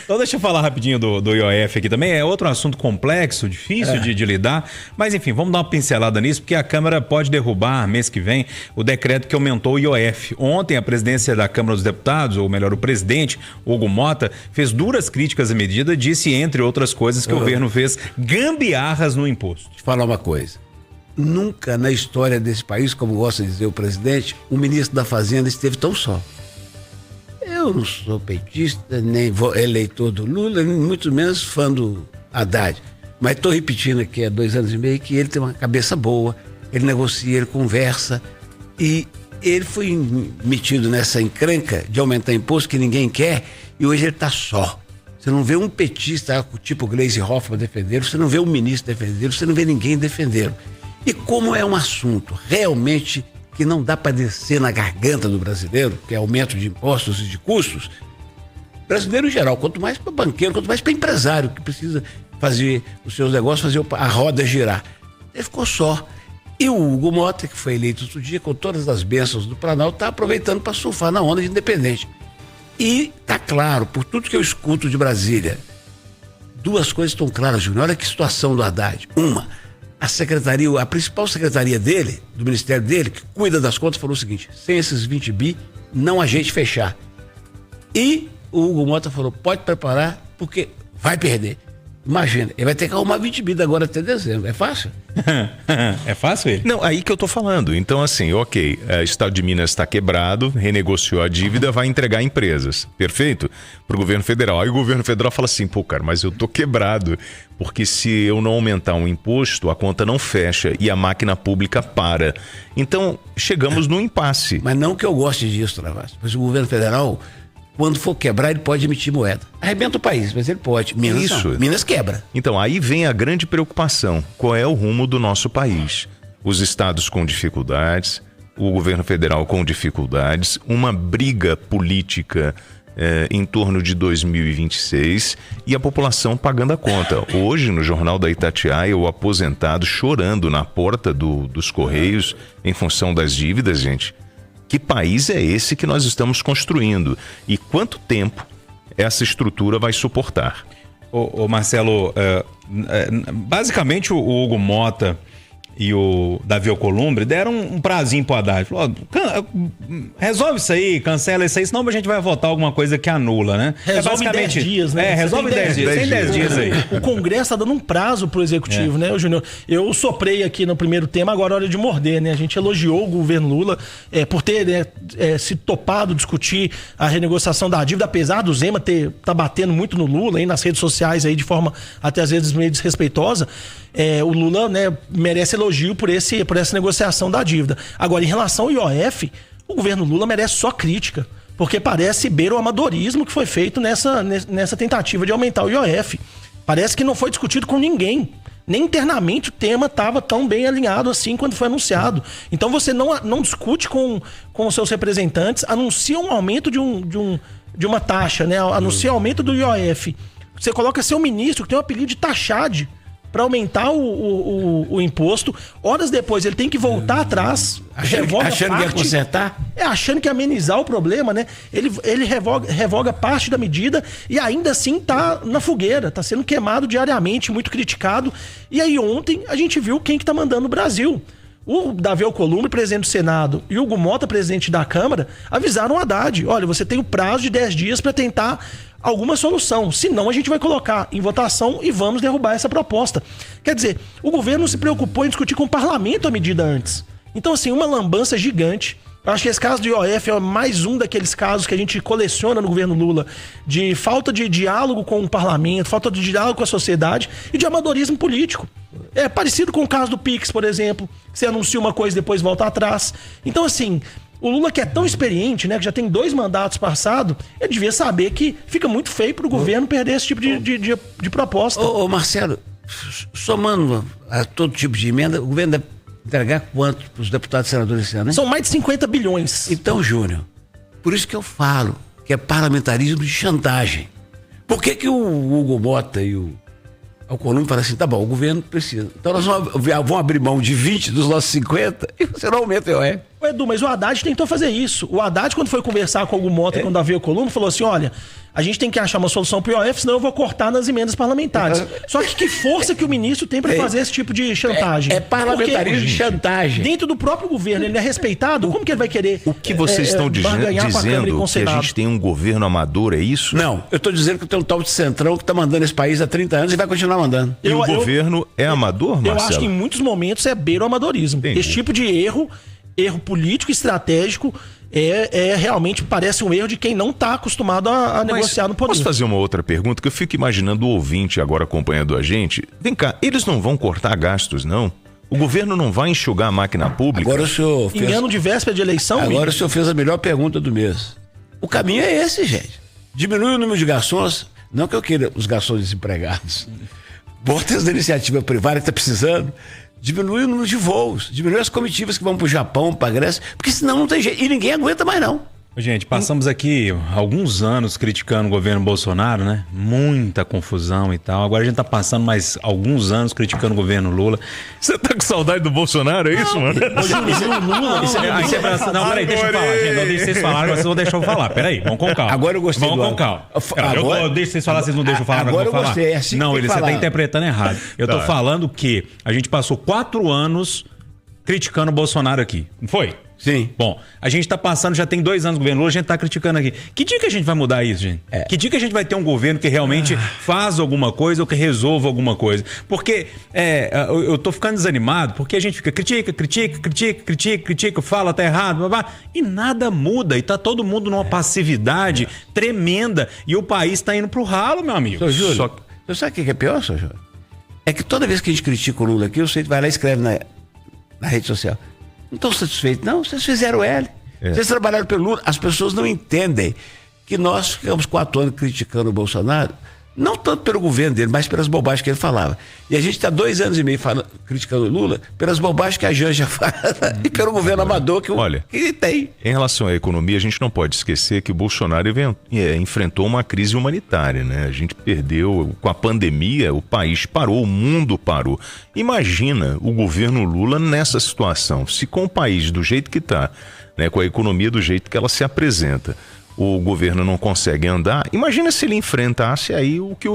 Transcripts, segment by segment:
Então deixa eu falar rapidinho do IOF aqui também. É outro assunto complexo, difícil de lidar. Mas enfim, vamos dar uma pincelada nisso, porque a Câmara pode derrubar mês que vem o decreto que aumentou o IOF. Ontem a presidência da Câmara dos Deputados, ou melhor, o presidente, Hugo Mota, fez duras críticas à medida, disse, entre outras coisas, que o governo fez gambiarras no imposto. Deixa eu falar uma coisa. Nunca na história desse país, como gosta de dizer o presidente, o ministro da Fazenda esteve tão só. Eu não sou petista, nem eleitor do Lula, nem muito menos fã do Haddad. Mas estou repetindo aqui há 2 anos e meio que ele tem uma cabeça boa, ele negocia, ele conversa, e ele foi metido nessa encrenca de aumentar imposto que ninguém quer, e hoje ele está só. Você não vê um petista tipo Gleisi Hoffmann defendê-lo, você não vê um ministro defendê-lo, você não vê ninguém defendê-lo. E como é um assunto realmente que não dá para descer na garganta do brasileiro, que é aumento de impostos e de custos, brasileiro em geral, quanto mais para banqueiro, quanto mais para empresário que precisa fazer os seus negócios, fazer a roda girar. Ele ficou só. E o Hugo Mota, que foi eleito outro dia, com todas as bênçãos do Planalto, está aproveitando para surfar na onda de independente. E tá claro, por tudo que eu escuto de Brasília, 2 coisas estão claras, Júnior. Olha que situação do Haddad. Uma, a principal secretaria dele, do ministério dele, que cuida das contas, falou o seguinte: sem esses 20 bi, não há jeito de fechar. E o Hugo Mota falou: pode preparar, porque vai perder. Imagina, ele vai ter que arrumar 20 bi agora até dezembro. É fácil? É fácil ele? Não, aí que eu tô falando. Então, assim, ok, o Estado de Minas está quebrado, renegociou a dívida, vai entregar empresas. Perfeito? Pro governo federal. Aí o governo federal fala assim: pô, cara, mas eu tô quebrado. Porque se eu não aumentar um imposto, a conta não fecha e a máquina pública para. Então, chegamos num impasse. Mas não que eu goste disso, Travassos. Mas o governo federal, quando for quebrar, ele pode emitir moeda. Arrebenta o país, mas ele pode. Minas Isso. Não. Minas quebra. Então, aí vem a grande preocupação. Qual é o rumo do nosso país? Os estados com dificuldades, o governo federal com dificuldades, uma briga política em torno de 2026 e a população pagando a conta. Hoje, no Jornal da Itatiaia, o aposentado chorando na porta dos Correios em função das dívidas, gente. Que país é esse que nós estamos construindo? E quanto tempo essa estrutura vai suportar? Ô Marcelo, basicamente o Hugo Mota e o Davi Alcolumbre deram um prazinho pro Haddad. Falou: resolve isso aí, cancela isso aí, senão a gente vai votar alguma coisa que anula, né? Resolve em 10 dias, né? Resolve em 10 dias. Tem 10 dias aí. O Congresso tá dando um prazo pro Executivo, né, Júnior? Eu soprei aqui no primeiro tema, agora é hora de morder, né? A gente elogiou o governo Lula por ter se topado discutir a renegociação da dívida, apesar do Zema tá batendo muito no Lula aí nas redes sociais aí de forma até às vezes meio desrespeitosa. O Lula, né, merece elogio por essa negociação da dívida. Agora, em relação ao IOF, o governo Lula merece só crítica, porque parece beira o amadorismo que foi feito nessa tentativa de aumentar o IOF. Parece que não foi discutido com ninguém. Nem internamente o tema estava tão bem alinhado assim quando foi anunciado. Então você não discute com os seus representantes, anuncia um aumento de uma taxa, né? Anuncia aumento do IOF. Você coloca seu ministro, que tem o apelido de Taxade, para aumentar o imposto. Horas depois ele tem que voltar atrás, achando que ia consertar? Achando que ia amenizar o problema, né? Ele revoga parte da medida e ainda assim tá na fogueira, tá sendo queimado diariamente, muito criticado. E aí ontem a gente viu quem que tá mandando no Brasil. O Davi Alcolumbre, presidente do Senado, e o Hugo Mota, presidente da Câmara, avisaram o Haddad: olha, você tem o prazo de 10 dias para tentar alguma solução, senão a gente vai colocar em votação e vamos derrubar essa proposta. Quer dizer, o governo se preocupou em discutir com o parlamento a medida antes. Então, assim, uma lambança gigante. Eu acho que esse caso do IOF é mais um daqueles casos que a gente coleciona no governo Lula, de falta de diálogo com o parlamento, falta de diálogo com a sociedade e de amadorismo político. É parecido com o caso do Pix, por exemplo, que você anuncia uma coisa e depois volta atrás. Então, assim, o Lula, que é tão experiente, né, que já tem 2 mandatos passados, ele devia saber que fica muito feio pro governo perder esse tipo de proposta. Ô Marcelo, somando a todo tipo de emenda, o governo deve entregar quanto para os deputados e senadores esse ano, né? São mais de 50 bilhões. Então, Júnior, por isso que eu falo que é parlamentarismo de chantagem. Por que o Hugo Mota e o Alcolumbre falam assim: tá bom, o governo precisa, então nós vamos abrir mão de 20 dos nossos 50 e você não aumenta o IOF? Edu, mas o Haddad tentou fazer isso. O Haddad, quando foi conversar com algum moto, quando havia Columbo, falou assim, olha, a gente tem que achar uma solução pro IOF, senão eu vou cortar nas emendas parlamentares. Só que força que o ministro tem para fazer esse tipo de chantagem? É parlamentarismo de chantagem. Dentro do próprio governo, ele é respeitado, como que ele vai querer O que vocês estão dizendo que a gente tem um governo amador, é isso? Não, eu estou dizendo que tem um tal de Centrão que está mandando esse país há 30 anos e vai continuar mandando. E o governo é amador, Marcelo? Eu acho que em muitos momentos é beira o amadorismo. Entendi. Esse tipo de erro político, estratégico, realmente parece um erro de quem não está acostumado a negociar no poder. Posso fazer uma outra pergunta? Que eu fico imaginando o ouvinte agora acompanhando a gente. Vem cá, eles não vão cortar gastos, não? O governo não vai enxugar a máquina pública? Agora o senhor Em ano de véspera de eleição... Agora o senhor fez a melhor pergunta do mês. O caminho é esse, gente. Diminui o número de garçons, não que eu queira os garçons desempregados. Bota as da iniciativa privada que está precisando. Diminui o número de voos, diminui as comitivas que vão para o Japão, para a Grécia, porque senão não tem jeito. E ninguém aguenta mais, não. Gente, passamos aqui alguns anos criticando o governo Bolsonaro, né? Muita confusão e tal. Agora a gente tá passando mais alguns anos criticando o governo Lula. Você tá com saudade do Bolsonaro, é isso, mano? Não, peraí, deixa eu falar, gente. Não deixa vocês falarem, mas vocês vão deixar eu falar. Peraí, vamos com calma. Agora eu gostei Vamos com calma. Eu deixo vocês falar, vocês não deixam eu falar, agora eu vou falar. gostei, é assim não, que tem que você tá falar. interpretando errado. Eu tô falando que a gente passou 4 anos criticando o Bolsonaro aqui. Não foi? Sim. Bom, a gente tá passando, já tem 2 anos do governo Lula, a gente tá criticando aqui. Que dia que a gente vai mudar isso, gente? Que dia que a gente vai ter um governo que realmente faz alguma coisa ou que resolva alguma coisa? Porque eu tô ficando desanimado, porque a gente fica critica, fala, tá errado, blá, blá, e nada muda, e tá todo mundo numa passividade tremenda, e o país tá indo pro ralo, meu amigo. Seu Júlio, você sabe o que é pior, seu Júlio? É que toda vez que a gente critica o Lula aqui, o sujeito vai lá e escreve na rede social. Não estão satisfeitos, não. Vocês fizeram L. Vocês trabalharam pelo Lula. As pessoas não entendem que nós ficamos 4 anos criticando o Bolsonaro, não tanto pelo governo dele, mas pelas bobagens que ele falava. E a gente está 2 anos e meio criticando o Lula pelas bobagens que a Janja fala e pelo governo amador que ele tem. Em relação à economia, a gente não pode esquecer que o Bolsonaro enfrentou uma crise humanitária, né? A gente perdeu, com a pandemia, o país parou, o mundo parou. Imagina o governo Lula nessa situação. Se com o país do jeito que está, né, com a economia do jeito que ela se apresenta, o governo não consegue andar, imagina se ele enfrentasse aí o que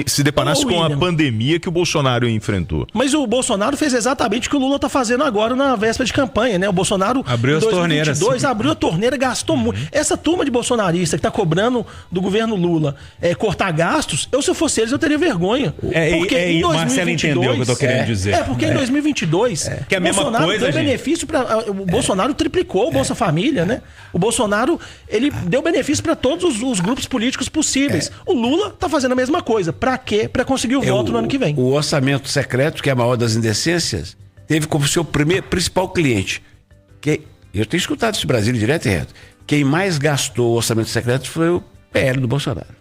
se deparasse com a pandemia que o Bolsonaro enfrentou. Mas o Bolsonaro fez exatamente o que o Lula tá fazendo agora na véspera de campanha, né? O Bolsonaro abriu as torneiras. Abriu a torneira, gastou muito. Essa turma de bolsonarista que tá cobrando do governo Lula cortar gastos, se eu fosse eles, eu teria vergonha. Porque em 2022, Marcelo entendeu o que eu tô querendo dizer. Porque em 2022, que é a mesma Bolsonaro coisa, deu benefício para o Bolsonaro triplicou o Bolsa Família, né? O Bolsonaro, ele deu benefício para todos os grupos políticos possíveis. O Lula tá fazendo a mesma coisa. Para quê? Para conseguir o voto no ano que vem. O orçamento secreto, que é a maior das indecências, teve como seu principal cliente. Eu tenho escutado isso no Brasil direto e reto. Quem mais gastou o orçamento secreto foi o PL do Bolsonaro.